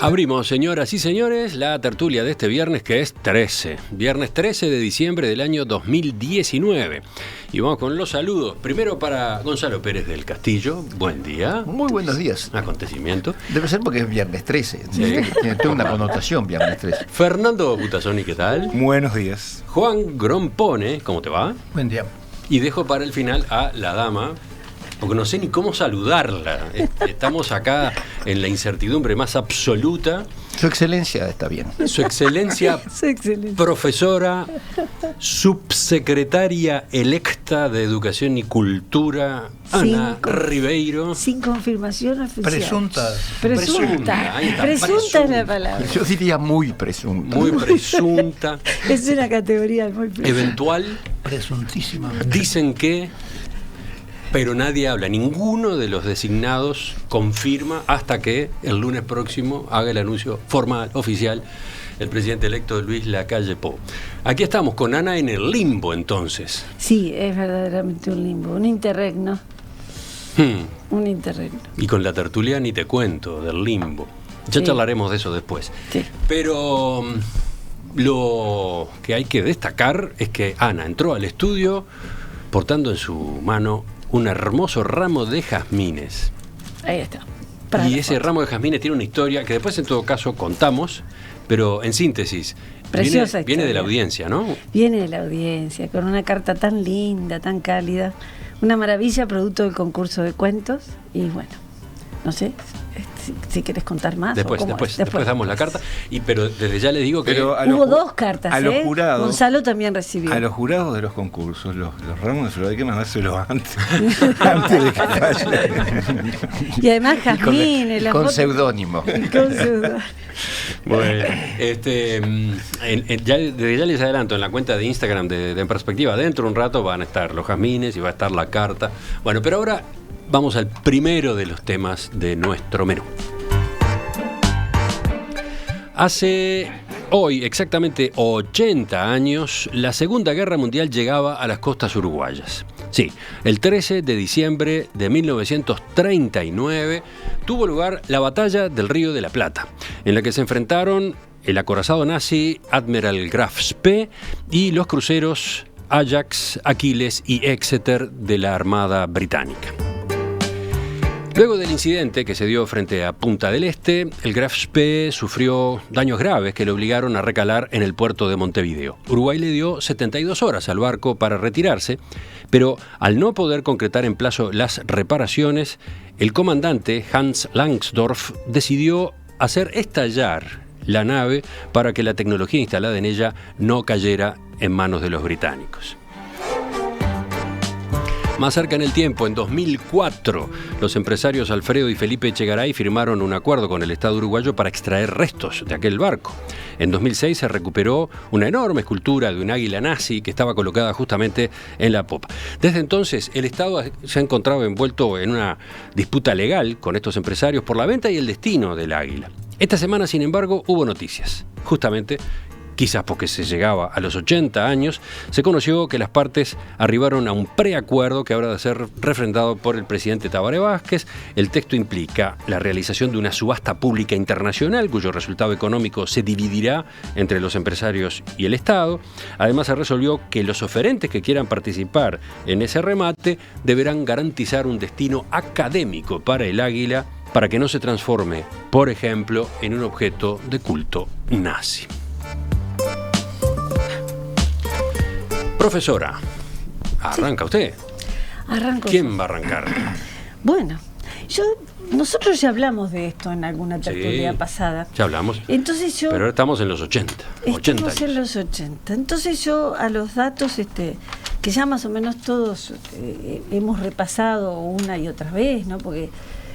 Abrimos, señoras y señores, la tertulia de este viernes, que es 13. Viernes 13 de diciembre del año 2019. Y vamos con los saludos. Primero para Gonzalo Pérez del Castillo. Buen día. Muy buenos días. Acontecimiento. Debe ser porque es viernes 13. Sí. Tiene toda una connotación viernes 13. Fernando Butazzoni, ¿qué tal? Buenos días. Juan Grompone, ¿cómo te va? Buen día. Y dejo para el final a la dama, porque no sé ni cómo saludarla. Estamos acá en la incertidumbre más absoluta. Su excelencia está bien. Su excelencia, profesora, subsecretaria electa de Educación y Cultura, Ana Ribeiro. Sin confirmación oficial. Presunta. Presunta. Ahí está, Presunta es la palabra. Yo diría muy presunta. Muy presunta. Es una categoría muy presunta. Eventual. Presuntísima. Dicen que, pero nadie habla. Ninguno de los designados confirma hasta que el lunes próximo haga el anuncio formal, oficial, el presidente electo Luis Lacalle Pou. Aquí estamos con Ana en el limbo, entonces. Sí, es verdaderamente un limbo, un interregno. Un interregno. Y con la tertulia ni te cuento del limbo. Ya Sí. charlaremos de eso después. Sí. Pero lo que hay que destacar es que Ana entró al estudio portando en su mano un hermoso ramo de jazmines. Ahí está. Y ese ramo de jazmines tiene una historia que después en todo caso contamos, pero en síntesis, Preciosa viene de la historia. audiencia, ¿no? Viene de la audiencia, con una carta tan linda, tan cálida. Una maravilla, producto del concurso de cuentos. Y bueno, no sé si quieres contar más. Después damos la carta. Pero desde ya les digo que Hubo dos cartas, a los jurados, Gonzalo también recibió. A los jurados de los concursos, los ramos de flor hay que mandárselos antes. Antes de que vayan. Y además jazmines. Con seudónimo. bueno, desde ya les adelanto, en la cuenta de Instagram de En Perspectiva, dentro de un rato van a estar los jazmines y va a estar la carta. Bueno, pero ahora vamos al primero de los temas de nuestro menú. Hace hoy exactamente 80 años, la Segunda Guerra Mundial llegaba a las costas uruguayas. Sí, el 13 de diciembre de 1939 tuvo lugar la Batalla del Río de la Plata, en la que se enfrentaron el acorazado nazi Admiral Graf Spee y los cruceros Ajax, Aquiles y Exeter de la Armada Británica. Luego del incidente que se dio frente a Punta del Este, el Graf Spee sufrió daños graves que le obligaron a recalar en el puerto de Montevideo. Uruguay le dio 72 horas al barco para retirarse, pero al no poder concretar en plazo las reparaciones, el comandante Hans Langsdorff decidió hacer estallar la nave para que la tecnología instalada en ella no cayera en manos de los británicos. Más cerca en el tiempo, en 2004, los empresarios Alfredo y Felipe Echegaray firmaron un acuerdo con el Estado uruguayo para extraer restos de aquel barco. En 2006 se recuperó una enorme escultura de un águila nazi que estaba colocada justamente en la popa. Desde entonces, el Estado se ha encontrado envuelto en una disputa legal con estos empresarios por la venta y el destino del águila. Esta semana, sin embargo, hubo noticias. Justamente, quizás porque se llegaba a los 80 años, se conoció que las partes arribaron a un preacuerdo que habrá de ser refrendado por el presidente Tabaré Vázquez. El texto implica la realización de una subasta pública internacional, cuyo resultado económico se dividirá entre los empresarios y el Estado. Además, se resolvió que los oferentes que quieran participar en ese remate deberán garantizar un destino académico para el águila, para que no se transforme, por ejemplo, en un objeto de culto nazi. Profesora, arranca usted. Arranco. ¿Quién va a arrancar? Bueno, nosotros ya hablamos de esto en alguna tertulia pasada. Ya hablamos. Entonces Pero ahora estamos en los 80. Estamos en los 80. Entonces yo a los datos que ya más o menos todos hemos repasado una y otra vez, ¿no? Porque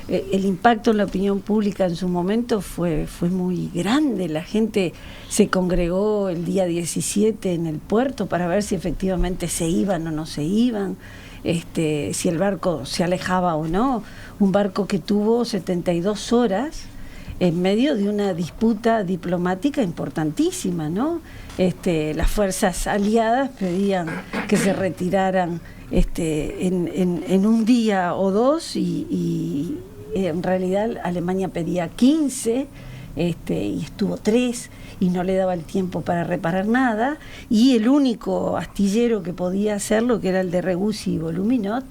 el impacto en la opinión pública en su momento fue muy grande. La gente se congregó el día 17 en el puerto para ver si efectivamente se iban o no se iban, si el barco se alejaba o no. Un barco que tuvo 72 horas en medio de una disputa diplomática importantísima, ¿no? Las fuerzas aliadas pedían que se retiraran en un día o dos y en realidad Alemania pedía 15 y estuvo 3 y no le daba el tiempo para reparar nada, y el único astillero que podía hacerlo, que era el de Regusi y Voluminot,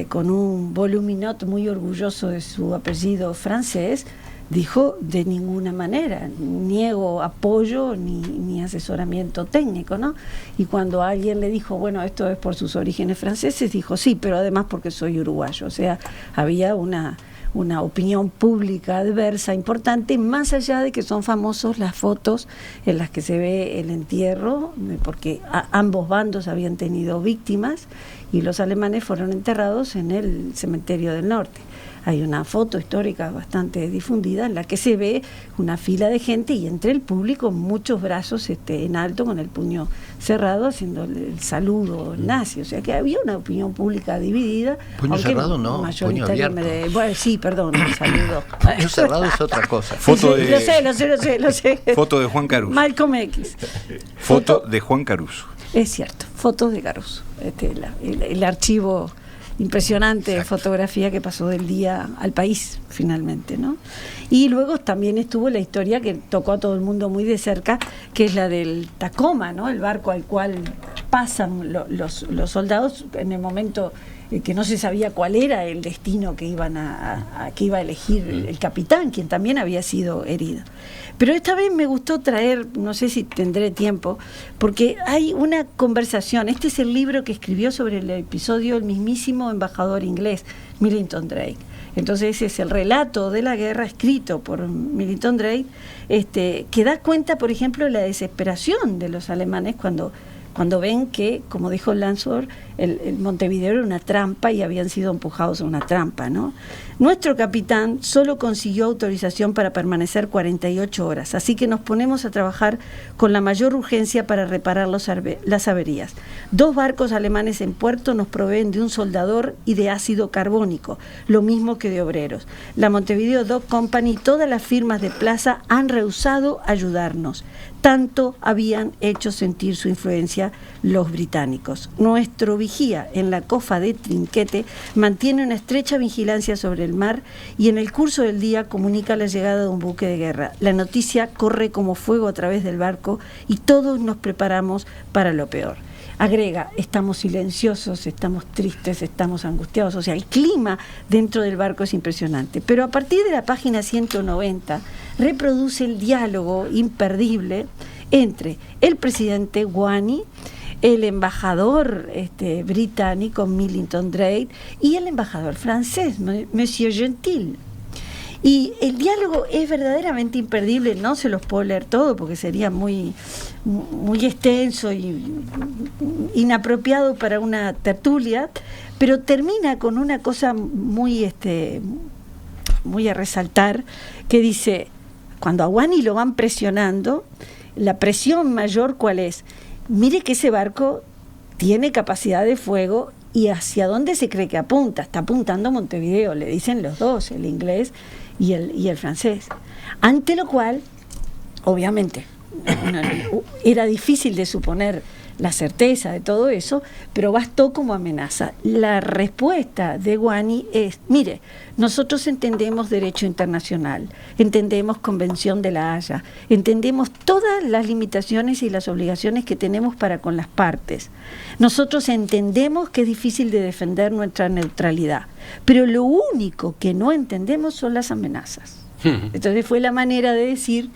con un Voluminot muy orgulloso de su apellido francés, dijo: de ninguna manera, niego apoyo ni asesoramiento técnico, ¿no? Y cuando alguien le dijo, bueno, esto es por sus orígenes franceses, dijo, sí, pero además porque soy uruguayo. O sea, había una opinión pública adversa importante, más allá de que son famosos las fotos en las que se ve el entierro, porque ambos bandos habían tenido víctimas y los alemanes fueron enterrados en el cementerio del norte. Hay una foto histórica bastante difundida en la que se ve una fila de gente y entre el público muchos brazos en alto con el puño cerrado haciendo el saludo nazi. O sea que había una opinión pública dividida. Puño cerrado no, puño abierto. Bueno, sí, perdón, el saludo. Puño cerrado es otra cosa. Foto Sí, de, lo sé. Foto de Juan Caruso. Malcolm X. Foto de Juan Caruso. Es cierto, fotos de Caruso. El archivo impresionante de fotografía que pasó del día al país finalmente, ¿no? Y luego también estuvo la historia que tocó a todo el mundo muy de cerca, que es la del Tacoma, ¿no? El barco al cual pasan los soldados en el momento que no se sabía cuál era el destino que iba a elegir el capitán, quien también había sido herido. Pero esta vez me gustó traer, no sé si tendré tiempo, porque hay una conversación. Este es el libro que escribió sobre el episodio el mismísimo embajador inglés, Millington Drake. Entonces ese es el relato de la guerra escrito por Millington Drake, que da cuenta, por ejemplo, de la desesperación de los alemanes cuando ven que, como dijo Landsworth, el Montevideo era una trampa y habían sido empujados a una trampa, ¿no? Nuestro capitán solo consiguió autorización para permanecer 48 horas, así que nos ponemos a trabajar con la mayor urgencia para reparar las averías. 2 barcos alemanes en puerto nos proveen de un soldador y de ácido carbónico, lo mismo que de obreros. La Montevideo Dock Company y todas las firmas de plaza han rehusado ayudarnos. Tanto habían hecho sentir su influencia los británicos. Nuestro vigía en la cofa de Trinquete mantiene una estrecha vigilancia sobre el mar y en el curso del día comunica la llegada de un buque de guerra. La noticia corre como fuego a través del barco y todos nos preparamos para lo peor. Agrega, estamos silenciosos, estamos tristes, estamos angustiados. O sea, el clima dentro del barco es impresionante. Pero a partir de la página 190 reproduce el diálogo imperdible entre el presidente Guani, el embajador británico Millington Drake y el embajador francés, Monsieur Gentil. Y el diálogo es verdaderamente imperdible, no se los puedo leer todo porque sería muy extenso y inapropiado para una tertulia, pero termina con una cosa muy a resaltar, que dice, cuando a Guani lo van presionando, la presión mayor ¿cuál es? Mire que ese barco tiene capacidad de fuego y hacia dónde se cree que apunta. Está apuntando a Montevideo, le dicen los dos, el inglés y el francés. Ante lo cual, obviamente, era difícil de suponer la certeza de todo eso, pero bastó como amenaza. La respuesta de Guani es, mire, nosotros entendemos derecho internacional, entendemos Convención de la Haya, entendemos todas las limitaciones y las obligaciones que tenemos para con las partes. Nosotros entendemos que es difícil de defender nuestra neutralidad, pero lo único que no entendemos son las amenazas. Entonces fue la manera de decir,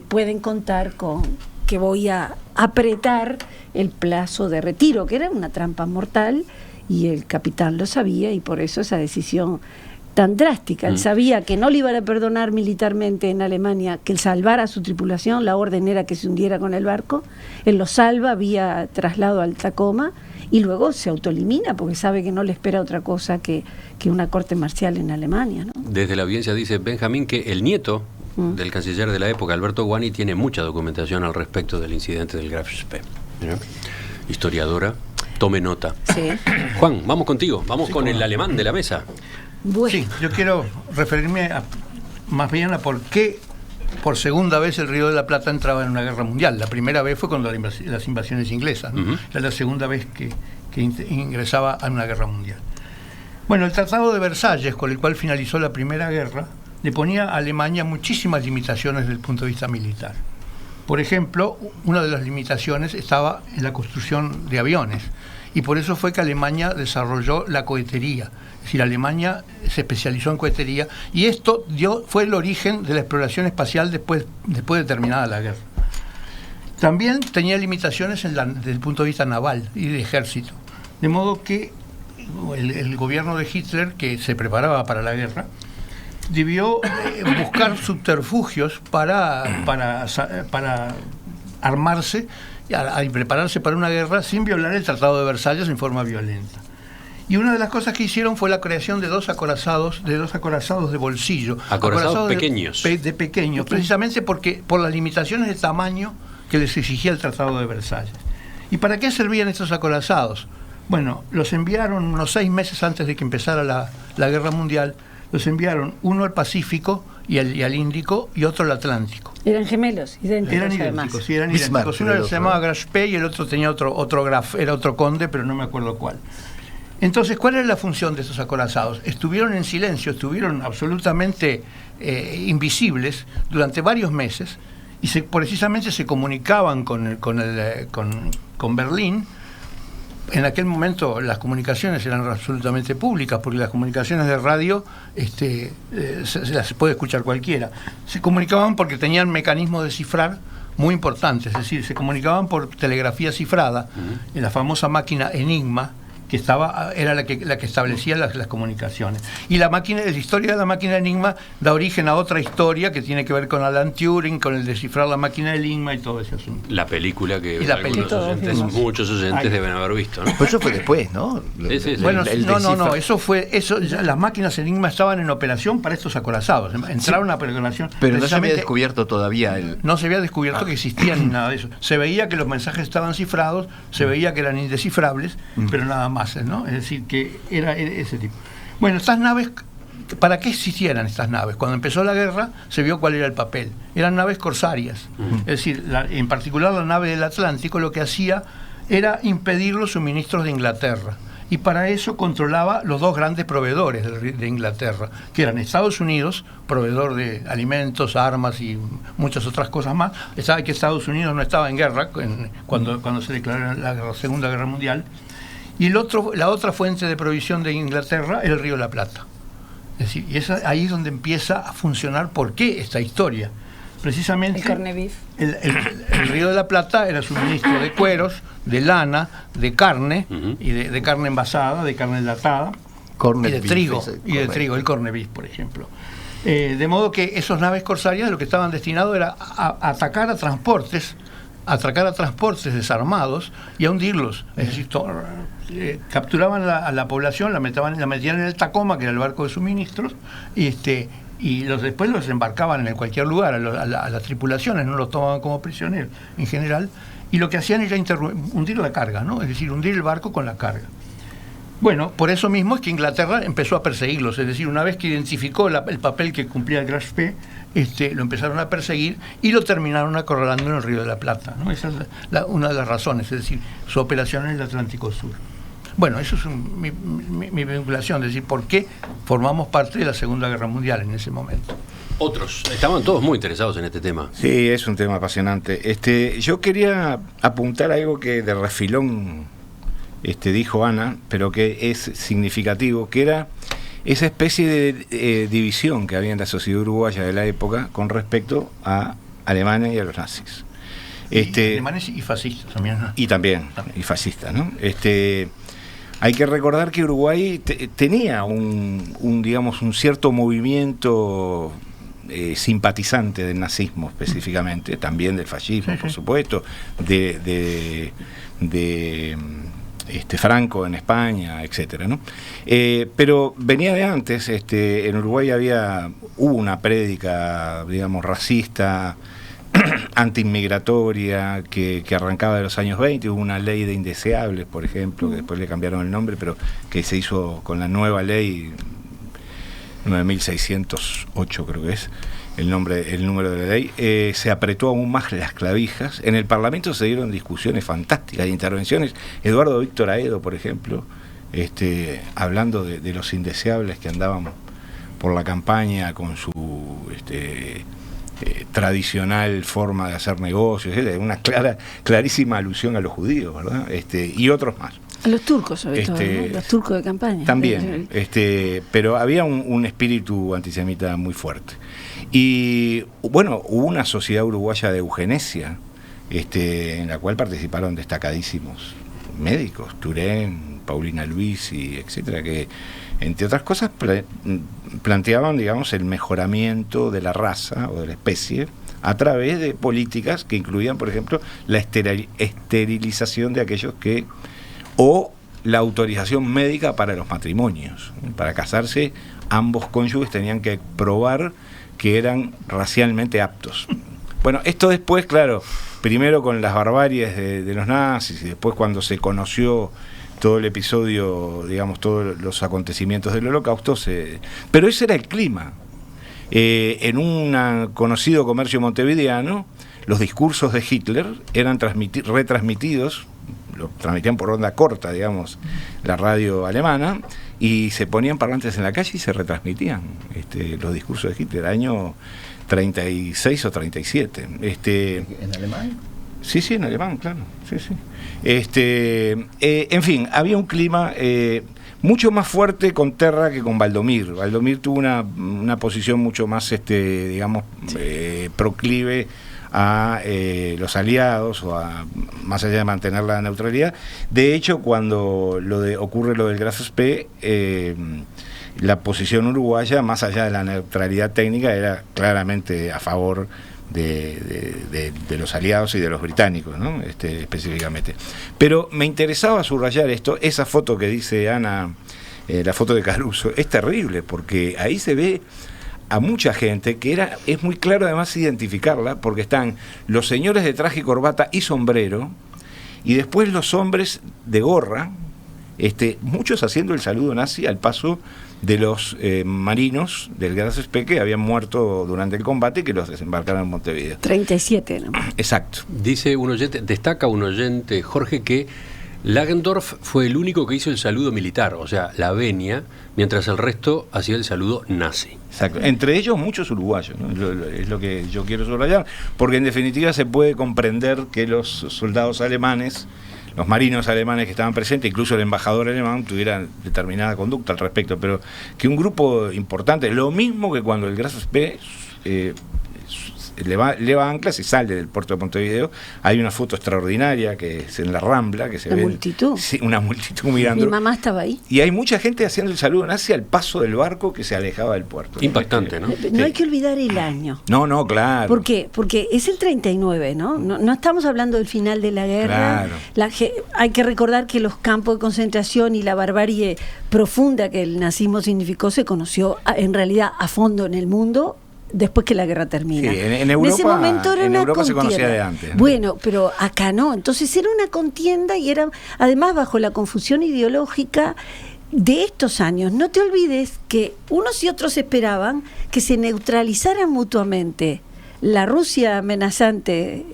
pueden contar con que voy a apretar el plazo de retiro, que era una trampa mortal, y el capitán lo sabía, y por eso esa decisión tan drástica. Él sabía que no le iban a perdonar militarmente en Alemania que él salvara a su tripulación, la orden era que se hundiera con el barco, él lo salva vía traslado al Tacoma, y luego se autoelimina porque sabe que no le espera otra cosa que una corte marcial en Alemania, ¿no? Desde la audiencia dice Benjamín que el nieto del canciller de la época, Alberto Guani, tiene mucha documentación al respecto del incidente del Graf Spee. Historiadora, tome nota. Sí. Juan, vamos contigo, vamos con el alemán de la mesa. Bueno. Sí, yo quiero referirme más bien a por qué por segunda vez el Río de la Plata entraba en una guerra mundial. La primera vez fue cuando las invasiones inglesas, ¿no? Era la segunda vez que ingresaba a una guerra mundial. Bueno, el Tratado de Versalles, con el cual finalizó la Primera Guerra, le ponía a Alemania muchísimas limitaciones desde el punto de vista militar. Por ejemplo, una de las limitaciones estaba en la construcción de aviones, y por eso fue que Alemania desarrolló la cohetería. Es decir, Alemania se especializó en cohetería, y esto fue el origen de la exploración espacial después de terminada la guerra. También tenía limitaciones desde el punto de vista naval y de ejército, de modo que el gobierno de Hitler, que se preparaba para la guerra, debió buscar subterfugios para armarse y prepararse para una guerra sin violar el Tratado de Versalles en forma violenta. Y una de las cosas que hicieron fue la creación de dos acorazados de bolsillo. Acorazados pequeños. De pequeños, precisamente por las limitaciones de tamaño que les exigía el Tratado de Versalles. ¿Y para qué servían estos acorazados? Bueno, los enviaron unos 6 meses antes de que empezara la Guerra Mundial. Los enviaron uno al Pacífico y al Índico, y otro al Atlántico. Eran gemelos, idénticos. Eran idénticos, sí, eran idénticos. Uno se llamaba Graspe y el otro tenía otro Graf, era otro conde, pero no me acuerdo cuál. Entonces, ¿cuál era la función de estos acorazados? Estuvieron en silencio, estuvieron absolutamente invisibles durante varios meses, y precisamente se comunicaban con Berlín. En aquel momento las comunicaciones eran absolutamente públicas, porque las comunicaciones de radio se las puede escuchar cualquiera. Se comunicaban porque tenían mecanismos de cifrar muy importantes, es decir, se comunicaban por telegrafía cifrada, en la famosa máquina Enigma, que era la que establecía las comunicaciones. Y la historia de la máquina Enigma da origen a otra historia que tiene que ver con Alan Turing, con el descifrar la máquina Enigma y todo ese asunto. La película que muchos oyentes deben haber visto, ¿no? Pues eso fue después, ¿no? Sí. Bueno, las máquinas Enigma estaban en operación para estos acorazados. Entraron a operación. Pero no se había descubierto todavía No se había descubierto que existían ni nada de eso. Se veía que los mensajes estaban cifrados, se veía que eran indescifrables, pero nada más, ¿no? Es decir, que era ese tipo. Bueno, estas naves, ¿para qué existieran estas naves? Cuando empezó la guerra se vio cuál era el papel. Eran naves corsarias. Es decir, en particular la nave del Atlántico lo que hacía era impedir los suministros de Inglaterra. Y para eso controlaba los dos grandes proveedores de Inglaterra, que eran Estados Unidos, proveedor de alimentos, armas y muchas otras cosas más. Sabe que Estados Unidos no estaba en guerra cuando se declaró la Segunda Guerra Mundial. Y la otra fuente de provisión de Inglaterra era el río de la Plata. Es decir, y ahí es donde empieza a funcionar por qué esta historia. Precisamente el corned beef. El río de la Plata era suministro de cueros, de lana, de carne, y de carne envasada, de carne enlatada, y de trigo, el corned beef, por ejemplo. De modo que esas naves corsarias lo que estaban destinados era a atacar a transportes desarmados y a hundirlos. Es decir, capturaban a la población, la metían en el Tacoma, que era el barco de suministros, y después los embarcaban en cualquier lugar, a las tripulaciones, no los tomaban como prisioneros en general, y lo que hacían era hundir la carga, ¿no? Es decir, hundir el barco con la carga. Bueno, por eso mismo es que Inglaterra empezó a perseguirlos, es decir, una vez que identificó el papel que cumplía el Graspe, lo empezaron a perseguir y lo terminaron acorralando en el Río de la Plata, ¿no? Esa es una de las razones, es decir, su operación en el Atlántico Sur. Bueno, eso es mi vinculación, es decir, por qué formamos parte de la Segunda Guerra Mundial en ese momento. Otros, estaban todos muy interesados en este tema. Sí, es un tema apasionante. Yo quería apuntar algo que de refilón dijo Ana, pero que es significativo, que era esa especie de división que había en la sociedad uruguaya de la época con respecto a Alemania y a los nazis. Alemanes y fascistas también, ¿no? Y fascistas, ¿no? Hay que recordar que Uruguay tenía un cierto movimiento simpatizante del nazismo específicamente, también del fascismo, por supuesto, de Franco en España, etcétera, ¿no? Pero venía de antes. En Uruguay hubo una prédica, digamos, racista, antiinmigratoria, que arrancaba de los años 20. Hubo una ley de indeseables, por ejemplo, que después le cambiaron el nombre, pero que se hizo con la nueva ley 9608, creo que es el número de la ley. Se apretó aún más las clavijas. En el Parlamento se dieron discusiones fantásticas, intervenciones. Eduardo Víctor Aedo, por ejemplo, hablando de los indeseables que andaban por la campaña con su tradicional forma de hacer negocios, una clarísima alusión a los judíos, ¿verdad? Y otros más. A los turcos, sobre todo, ¿no? Los turcos de campaña. También, pero había un espíritu antisemita muy fuerte. Y bueno, hubo una sociedad uruguaya de eugenesia, en la cual participaron destacadísimos médicos, Turén, Paulina Luis, y etcétera, que entre otras cosas planteaban, digamos, el mejoramiento de la raza o de la especie a través de políticas que incluían, por ejemplo, la esterilización de aquellos o la autorización médica para los matrimonios. Para casarse, ambos cónyuges tenían que probar que eran racialmente aptos. Bueno, esto después, claro, primero con las barbaries de los nazis, y después cuando se conoció todo el episodio, digamos, todos los acontecimientos del Holocausto, pero ese era el clima. En un conocido comercio montevideano, los discursos de Hitler eran retransmitidos, lo transmitían por onda corta, digamos, la radio alemana, y se ponían parlantes en la calle y se retransmitían los discursos de Hitler, año 36 o 37. ¿En alemán? Sí, en alemán, claro. Sí. En fin, había un clima mucho más fuerte con Terra que con Valdomir. Valdomir tuvo una posición mucho más, digamos, proclive a los aliados, más allá de mantener la neutralidad. De hecho, cuando ocurre lo del Graf Spee, la posición uruguaya, más allá de la neutralidad técnica, era claramente a favor de los aliados y de los británicos, ¿no? Específicamente. Pero me interesaba subrayar esa foto que dice Ana, la foto de Caruso, es terrible, porque ahí se ve a mucha gente que es muy claro además identificarla, porque están los señores de traje y corbata y sombrero, y después los hombres de gorra, muchos haciendo el saludo nazi al paso de los marinos del Graf Spee que habían muerto durante el combate y que los desembarcaron en Montevideo. 37, ¿no? Exacto. Destaca un oyente, Jorge, que Langendorf fue el único que hizo el saludo militar, o sea, la venia, mientras el resto hacía el saludo nazi. Exacto. Entre ellos muchos uruguayos, ¿no? Es lo que yo quiero subrayar, porque en definitiva se puede comprender que los soldados alemanes, los marinos alemanes que estaban presentes, incluso el embajador alemán, tuvieran determinada conducta al respecto, pero que un grupo importante, lo mismo que cuando el Graf Spee leva anclas y sale del puerto de Montevideo, hay una foto extraordinaria que es en la Rambla, que se ve multitud. Sí, una multitud mirando. Mi mamá estaba ahí. Y hay mucha gente haciendo el saludo nazi al paso del barco que se alejaba del puerto. Impactante, ¿no? No hay que olvidar el año. No, claro. ¿Por qué? Porque es el 39, ¿no? No estamos hablando del final de la guerra. Claro. Hay que recordar que los campos de concentración y la barbarie profunda que el nazismo significó se conoció en realidad a fondo en el mundo después que la guerra termina. Sí, en Europa, en ese momento era una Europa contienda. se conocía de antes, ¿no? Bueno, pero acá no. Entonces era una contienda y era además bajo la confusión ideológica de estos años. No te olvides que unos y otros esperaban que se neutralizaran mutuamente la Rusia amenazante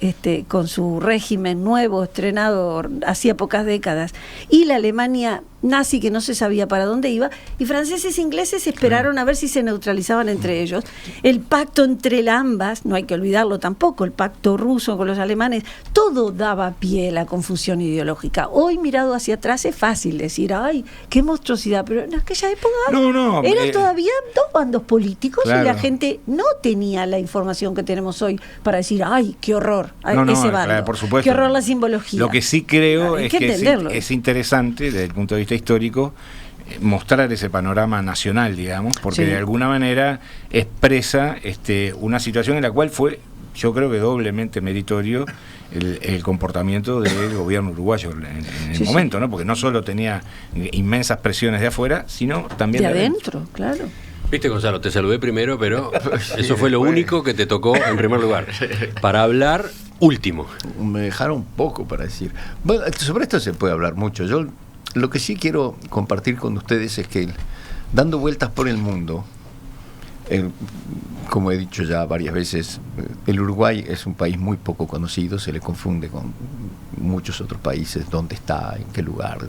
con su régimen nuevo, estrenado hacía pocas décadas, y la Alemania nazi que no se sabía para dónde iba, y franceses e ingleses esperaron a ver si se neutralizaban entre ellos. El pacto entre ambas, no hay que olvidarlo tampoco, el pacto ruso con los alemanes, todo daba pie a la confusión ideológica. Hoy, mirado hacia atrás, es fácil decir, ¡ay, qué monstruosidad! Pero en aquella época eran todavía dos bandos políticos, claro, y la gente no tenía la información que tenemos hoy para decir, ¡ay, qué horror! Ese bando, claro, por supuesto. ¡Qué horror la simbología! Lo que sí creo es que es interesante desde el punto de vista histórico mostrar ese panorama nacional, digamos, porque de alguna manera expresa una situación en la cual fue, yo creo que doblemente meritorio el comportamiento del gobierno uruguayo en el momento, ¿no? Porque no solo tenía inmensas presiones de afuera, sino también de adentro, claro. Viste, Gonzalo, te saludé primero, pero eso fue lo único que te tocó en primer lugar. Para hablar, último. Me dejaron poco para decir. Bueno, sobre esto se puede hablar mucho. Yo lo que sí quiero compartir con ustedes es que dando vueltas por el mundo, como he dicho ya varias veces, el Uruguay es un país muy poco conocido, se le confunde con muchos otros países, dónde está, en qué lugar.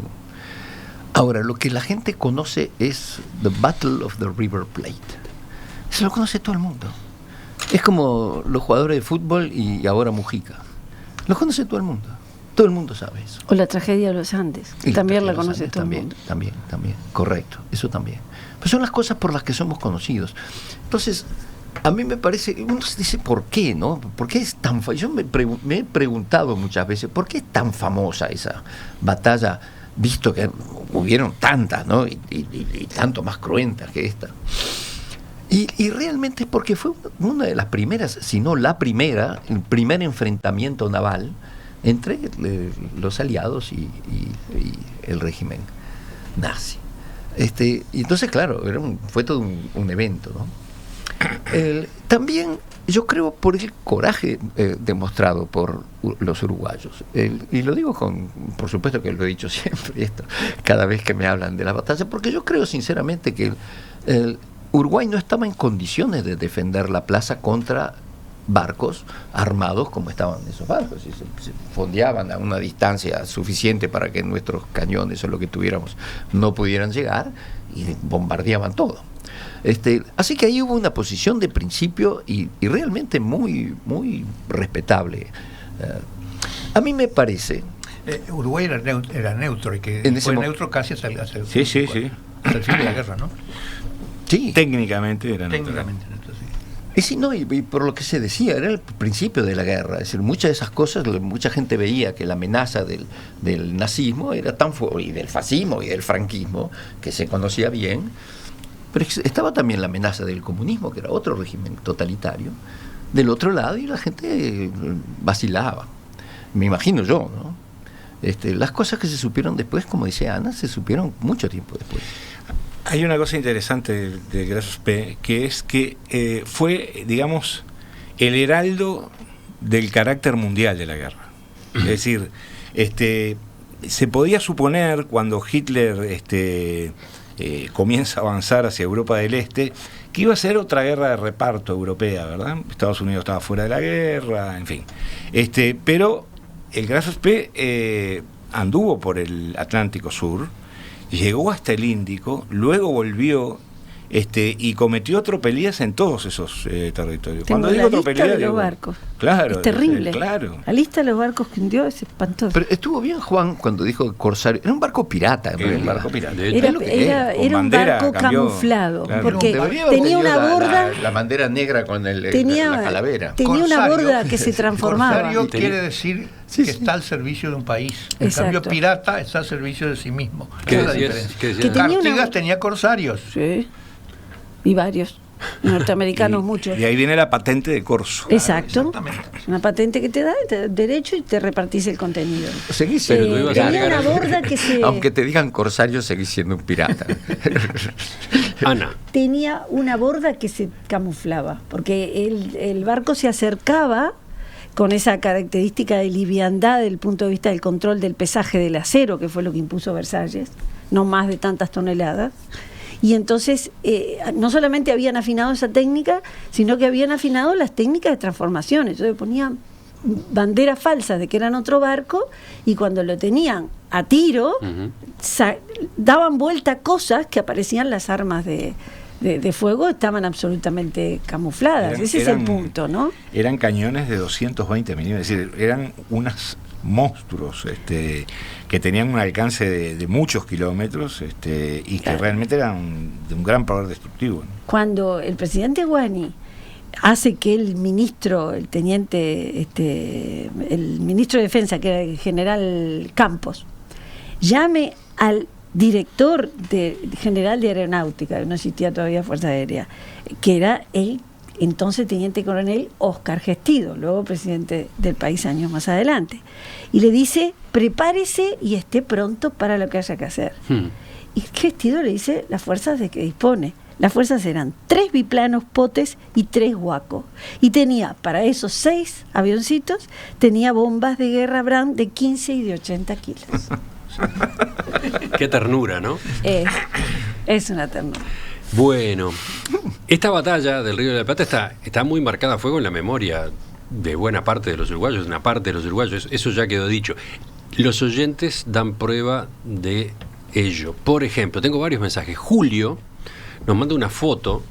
Ahora, lo que la gente conoce es The Battle of the River Plate. Eso lo conoce todo el mundo. Es como los jugadores de fútbol y ahora Mujica. Lo conoce todo el mundo. Todo el mundo sabe eso. O la tragedia de los Andes, Y también la los conoce Andes todo también, el mundo. También, correcto, eso también. Pero son las cosas por las que somos conocidos. Entonces, a mí me parece, uno se dice, ¿por qué, no? ¿Por qué es tan Yo me he preguntado muchas veces, ¿por qué es tan famosa esa batalla, visto que hubieron tantas, ¿no? Y tanto más cruentas que esta. Y realmente es porque fue una de las primeras, si no la primera, el primer enfrentamiento naval entre los aliados y el régimen nazi. Y entonces, claro, fue todo un evento, ¿no? También yo creo por el coraje demostrado por los uruguayos. Y lo digo por supuesto que lo he dicho siempre, esto, cada vez que me hablan de la batalla, porque yo creo sinceramente que Uruguay no estaba en condiciones de defender la plaza contra barcos armados como estaban esos barcos, y se fondeaban a una distancia suficiente para que nuestros cañones o lo que tuviéramos no pudieran llegar y bombardeaban todo. Así que ahí hubo una posición de principio y realmente muy, muy respetable. A mí me parece... Uruguay era neutro y que fue neutro casi hasta el fin de la guerra, ¿no? Sí. Técnicamente era neutro. Técnicamente neutro, sí. Y por lo que se decía, era el principio de la guerra. Es decir, muchas de esas cosas, mucha gente veía que la amenaza del nazismo era tan fuerte, y del fascismo y del franquismo, que se conocía bien, pero estaba también la amenaza del comunismo, que era otro régimen totalitario, del otro lado, y la gente vacilaba. Me imagino yo, ¿no? Las cosas que se supieron después, como dice Ana, se supieron mucho tiempo después. Hay una cosa interesante de Grasos P, que es que fue, digamos, el heraldo del carácter mundial de la guerra. Es decir, se podía suponer cuando Hitler comienza a avanzar hacia Europa del Este, que iba a ser otra guerra de reparto europea, ¿verdad? Estados Unidos estaba fuera de la guerra, en fin. Pero el Grasos P anduvo por el Atlántico Sur, llegó hasta el Índico, luego volvió y cometió tropelías en todos esos territorios. Cuando digo tropelías, de los barcos. Claro, es terrible. Claro. La lista de los barcos que hundió es espantosa. Pero estuvo bien Juan cuando dijo corsario. Era un barco pirata, en realidad. Un barco pirata. Era un barco camuflado, claro, porque tenía una borda. La bandera negra con la calavera. Tenía corsario, una borda que se transformaba. Corsario quiere decir que está al servicio de un país. En cambio, pirata está al servicio de sí mismo. Esa es la diferencia. Artigas tenía corsarios. Sí. Y varios. Norteamericanos muchos. Y ahí viene la patente de corso. Exacto. Una patente que te da derecho y te repartís el contenido. Seguís siendo tenía una borda que se... Aunque te digan corsario, seguís siendo un pirata. Ana. Tenía una borda que se camuflaba, porque el barco se acercaba con esa característica de liviandad desde el punto de vista del control del pesaje del acero, que fue lo que impuso Versalles, no más de tantas toneladas. Y entonces no solamente habían afinado esa técnica, sino que habían afinado las técnicas de transformación. Entonces ponían banderas falsas de que eran otro barco, y cuando lo tenían a tiro, daban vuelta cosas que aparecían las armas de fuego, estaban absolutamente camufladas. Ese es el punto, ¿no? Eran cañones de 220 milímetros, es decir, eran unos monstruos que tenían un alcance de muchos kilómetros y que realmente eran de un gran poder destructivo, ¿no? Cuando el presidente Guani hace que el ministro, el teniente, el ministro de Defensa, que era el general Campos, llame al director general de Aeronáutica, que no existía todavía Fuerza Aérea, que era el entonces teniente coronel Óscar Gestido, luego presidente del país años más adelante, y le dice: prepárese y esté pronto para lo que haya que hacer. Y Gestido le dice las fuerzas de que dispone. Las fuerzas eran 3 biplanos Potes y 3 Guaco, y tenía para esos 6 avioncitos, tenía bombas de guerra Brand de 15 y de 80 kilos. Qué ternura, ¿no? Es una ternura. Bueno, esta batalla del Río de la Plata está muy marcada a fuego en la memoria de buena parte de los uruguayos, una parte de los uruguayos, eso ya quedó dicho. Los oyentes dan prueba de ello. Por ejemplo, tengo varios mensajes. Julio nos manda una foto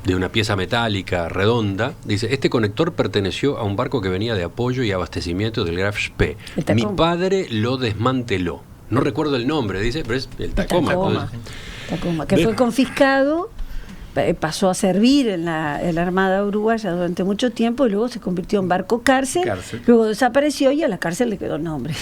de una pieza metálica redonda. Dice, este conector perteneció a un barco que venía de apoyo y abastecimiento del Graf Spee. Mi padre lo desmanteló. No recuerdo el nombre, dice, pero es el Tacoma. Tacoma, que fue confiscado, pasó a servir en la Armada Uruguaya durante mucho tiempo y luego se convirtió en barco cárcel. Luego desapareció y a la cárcel le quedó el nombre.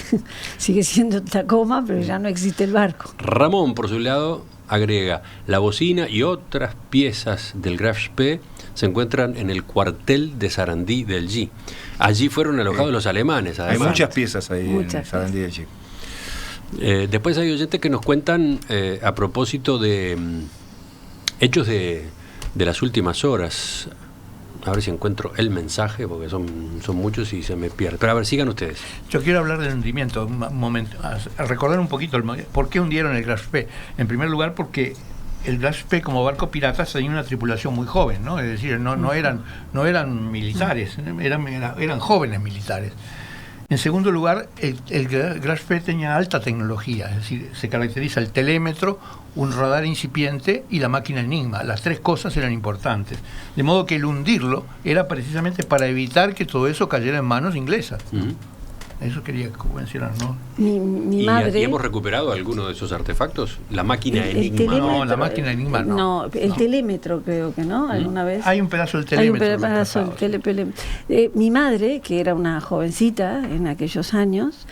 Sigue siendo Tacoma, pero ya no existe el barco. Ramón, por su lado, agrega, la bocina y otras piezas del Graf Spee se encuentran en el cuartel de Sarandí del G. Allí fueron alojados los alemanes, además. Hay muchas piezas ahí en Sarandí del G. Después hay oyentes que nos cuentan a propósito de hechos de las últimas horas. A ver si encuentro el mensaje, porque son muchos y se me pierde. Pero a ver, sigan ustedes. Yo quiero hablar del hundimiento, un momento, a recordar un poquito por qué hundieron el Graf Spee. En primer lugar, porque el Graf Spee como barco pirata tenía una tripulación muy joven, ¿no? Es decir, no eran militares, eran jóvenes militares. En segundo lugar, el Graf Spee tenía alta tecnología, es decir, se caracteriza el telémetro, un radar incipiente y la máquina Enigma. Las tres cosas eran importantes. De modo que el hundirlo era precisamente para evitar que todo eso cayera en manos inglesas. Eso quería mencionar, ¿no? Mi madre... ¿Y hemos recuperado alguno de esos artefactos? ¿La máquina Enigma? No, la máquina Enigma no. No, el telémetro creo que no, alguna vez. Hay un pedazo del telémetro. Hay un pedazo del telémetro. Mi madre, que era una jovencita en aquellos años,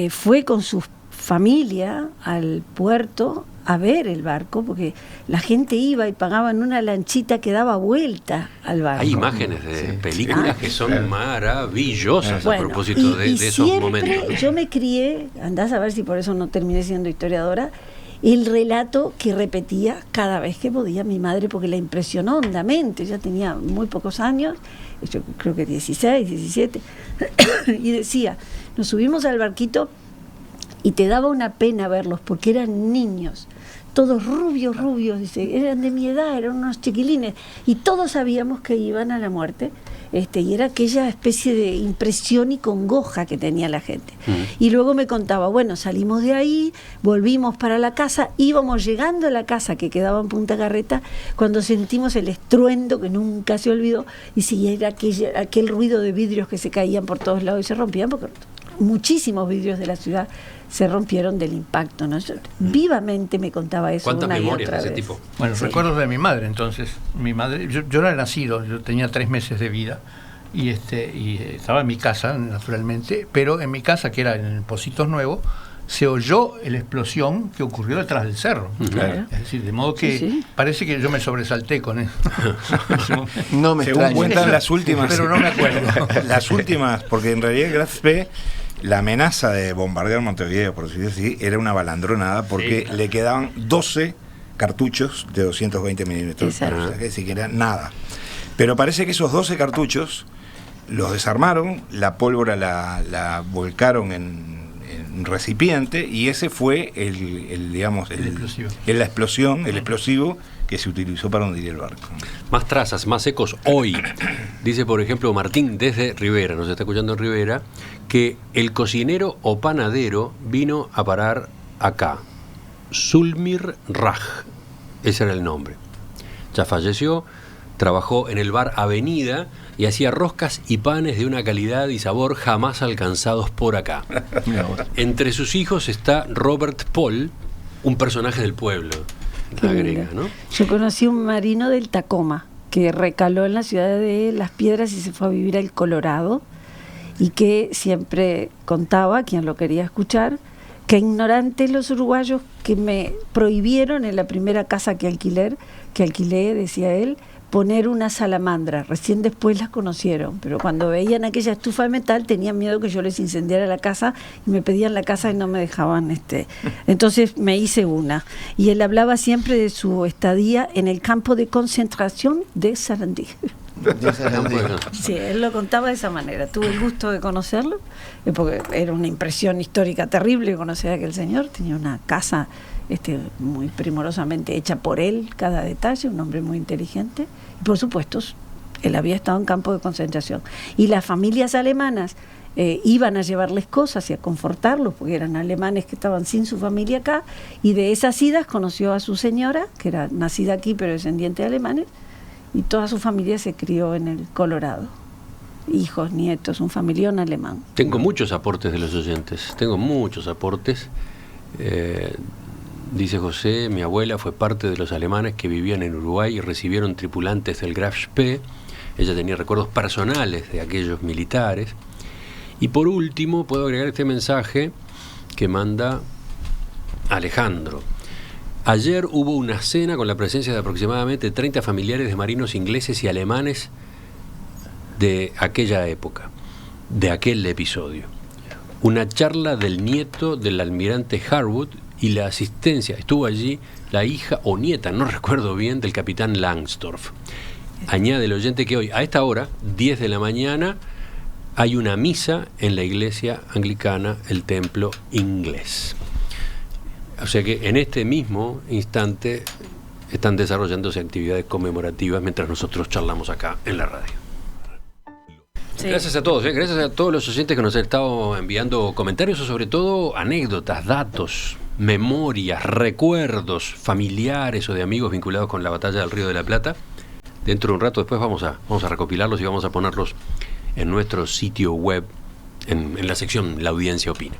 fue con su familia al puerto a ver el barco, porque la gente iba y pagaban una lanchita que daba vuelta al barco. Hay imágenes de películas que son maravillosas a propósito de esos momentos. Yo me crié, andás a ver si por eso no terminé siendo historiadora, el relato que repetía cada vez que podía mi madre, porque la impresionó hondamente. Ya tenía muy pocos años, yo creo que 16, 17, y decía, nos subimos al barquito y te daba una pena verlos porque eran niños, todos rubios, dice, eran de mi edad, eran unos chiquilines, y todos sabíamos que iban a la muerte, y era aquella especie de impresión y congoja que tenía la gente. Y luego me contaba, bueno, salimos de ahí, volvimos para la casa, íbamos llegando a la casa que quedaba en Punta Carreta, cuando sentimos el estruendo que nunca se olvidó, y si era aquel ruido de vidrios que se caían por todos lados y se rompían, porque muchísimos vidrios de la ciudad se rompieron del impacto, ¿no? Vivamente me contaba eso. ¿Cuántas una memorias y otra de ese vez. tipo? Bueno, Sí. recuerdos de mi madre, entonces. Mi madre, yo no era nacido, yo tenía 3 meses de vida y estaba en mi casa, naturalmente, pero en mi casa, que era en el Pocitos Nuevo, se oyó la explosión que ocurrió detrás del cerro. Claro. Es decir, de modo que Sí. parece que yo me sobresalté con eso. No me Según extraña. cuentan las últimas, Pero no me acuerdo. las últimas, porque en realidad el Graf Spee, la amenaza de bombardear Montevideo, por decirlo así, era una balandronada porque le quedaban 12 cartuchos de 220 milímetros, Exacto. o sea, que siquiera nada. Pero parece que esos 12 cartuchos los desarmaron, la pólvora la volcaron en un recipiente y ese fue el explosivo. la explosión, el explosivo que se utilizó para hundir el barco. Más trazas, más ecos hoy. Dice, por ejemplo, Martín desde Rivera, nos está escuchando en Rivera, que el cocinero o panadero vino a parar acá. Zulmir Raj, ese era el nombre. Ya falleció, trabajó en el bar Avenida y hacía roscas y panes de una calidad y sabor jamás alcanzados por acá. Entre sus hijos está Robert Paul, un personaje del pueblo. Qué Agrega, lindo. ¿no? Yo conocí un marino del Tacoma que recaló en la ciudad de Las Piedras y se fue a vivir al Colorado, y que siempre contaba, quien lo quería escuchar, que ignorantes los uruguayos que me prohibieron en la primera casa que alquilé, decía él, poner una salamandra. Recién después las conocieron, pero cuando veían aquella estufa de metal tenían miedo que yo les incendiara la casa y me pedían la casa y no me dejaban. Entonces me hice una. Y él hablaba siempre de su estadía en el campo de concentración de Sarandí. Sí, él lo contaba de esa manera. Tuve el gusto de conocerlo, porque era una impresión histórica terrible conocer a aquel señor. Tenía una casa muy primorosamente hecha por él, cada detalle, un hombre muy inteligente. Y por supuesto, él había estado en campo de concentración. Y las familias alemanas iban a llevarles cosas y a confortarlos, porque eran alemanes que estaban sin su familia acá, y de esas idas conoció a su señora, que era nacida aquí pero descendiente de alemanes, y toda su familia se crió en el Colorado. Hijos, nietos, un familión alemán. Tengo muchos aportes de los oyentes, tengo muchos aportes. Dice José, mi abuela fue parte de los alemanes que vivían en Uruguay y recibieron tripulantes del Graf Spee. Ella tenía recuerdos personales de aquellos militares. Y por último, puedo agregar este mensaje que manda Alejandro. Ayer hubo una cena con la presencia de aproximadamente 30 familiares de marinos ingleses y alemanes de aquella época, de aquel episodio. Una charla del nieto del almirante Harwood y la asistencia, estuvo allí la hija o nieta, no recuerdo bien, del capitán Langsdorff. Añade el oyente que hoy, a esta hora, 10 de la mañana, hay una misa en la iglesia anglicana, el templo inglés. O sea que en este mismo instante están desarrollándose actividades conmemorativas mientras nosotros charlamos acá en la radio. Sí. Gracias a todos, gracias a todos los oyentes que nos han estado enviando comentarios o sobre todo anécdotas, datos, memorias, recuerdos familiares o de amigos vinculados con la batalla del Río de la Plata. Dentro de un rato después vamos a recopilarlos y vamos a ponerlos en nuestro sitio web en la sección La Audiencia Opina.